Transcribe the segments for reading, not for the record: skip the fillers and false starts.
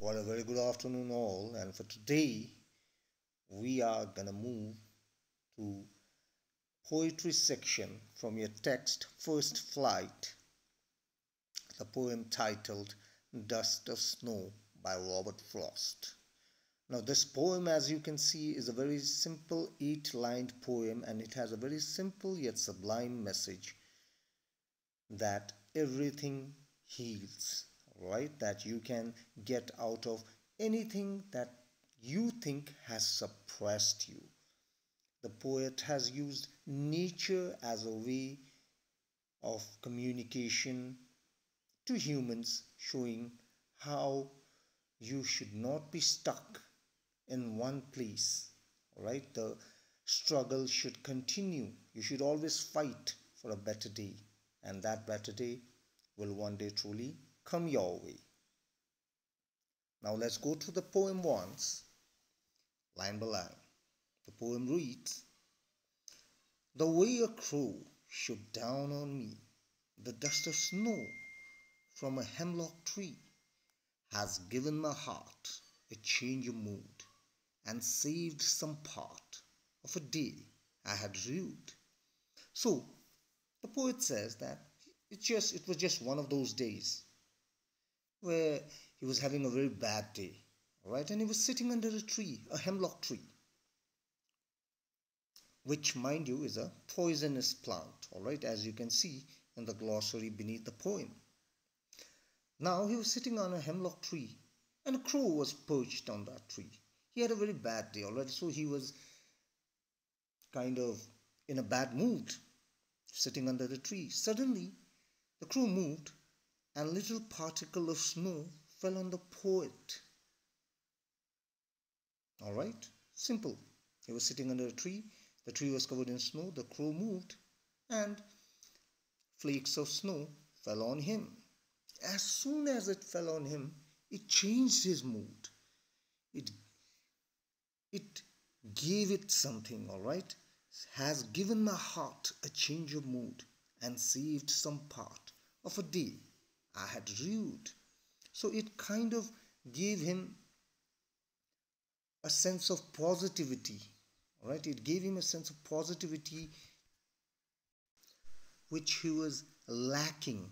Well, a very good afternoon, all. And for today, we are gonna move to poetry section from your text First Flight, the poem titled Dust of Snow by Robert Frost. Now, this poem, as you can see, is a very simple 8-lined poem, and it has a very simple yet sublime message that everything heals, right? That you can get out of anything that you think has suppressed you. The poet has used nature as a way of communication to humans, showing how you should not be stuck in one place, right? The struggle should continue. You should always fight for a better day, and that better day will one day truly come your way. Now let's go through the poem once, line by line. The poem reads, the way a crow shook down on me the dust of snow from a hemlock tree has given my heart a change of mood and saved some part of a day I had rued. So the poet says that it was just one of those days where he was having a very bad day, right? And he was sitting under a tree, a hemlock tree, which, mind you, is a poisonous plant, all right, as you can see in the glossary beneath the poem. Now he was sitting on a hemlock tree, and a crow was perched on that tree. He had a very bad day, all right, so he was kind of in a bad mood, sitting under the tree. Suddenly, the crow moved, and a little particle of snow fell on the poet. All right, simple. He was sitting under a tree. The tree was covered in snow. The crow moved, and flakes of snow fell on him. As soon as it fell on him, it changed his mood. It gave it something, all right? Has given my heart a change of mood and saved some part of a day I had rued. So it kind of gave him a sense of positivity, all right? It gave him a sense of positivity which he was lacking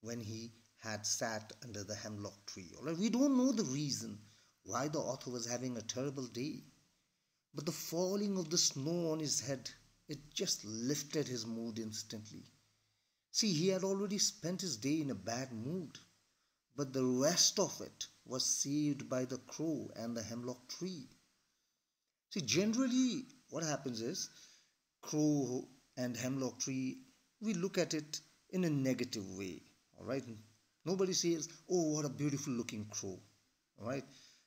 when he had sat under the hemlock tree. All right? We don't know the reason why the author was having a terrible day, but the falling of the snow on his head, it just lifted his mood instantly. See, he had already spent his day in a bad mood, but the rest of it was saved by the crow and the hemlock tree. See, generally what happens is, crow and hemlock tree, we look at it in a negative way, all right? Nobody says, oh, what a beautiful looking crow, all right?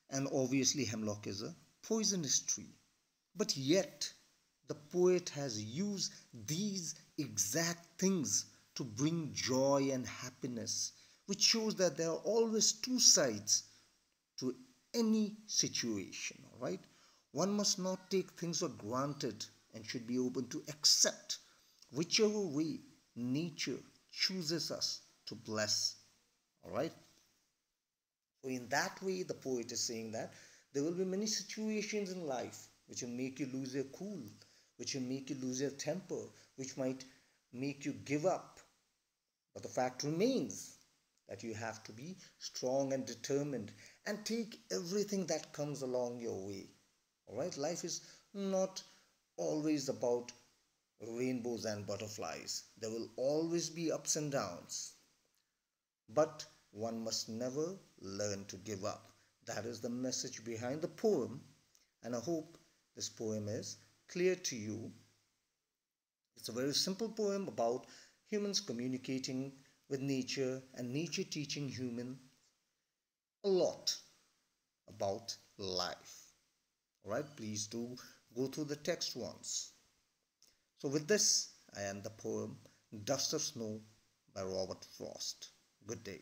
And obviously hemlock is a poisonous tree. But yet, the poet has used these exact things to bring joy and happiness, which shows that there are always two sides to any situation, all right? One must not take things for granted and should be open to accept whichever way nature chooses us to bless, all right? So in that way, the poet is saying that there will be many situations in life which will make you lose your cool, which will make you lose your temper, which might make you give up. But the fact remains that you have to be strong and determined and take everything that comes along your way. All right? Life is not always about rainbows and butterflies. There will always be ups and downs. But one must never learn to give up. That is the message behind the poem, and I hope this poem is clear to you. It's a very simple poem about humans communicating with nature and nature teaching humans a lot about life. All right, please do go through the text once. So with this, I end the poem Dust of Snow by Robert Frost. Good day.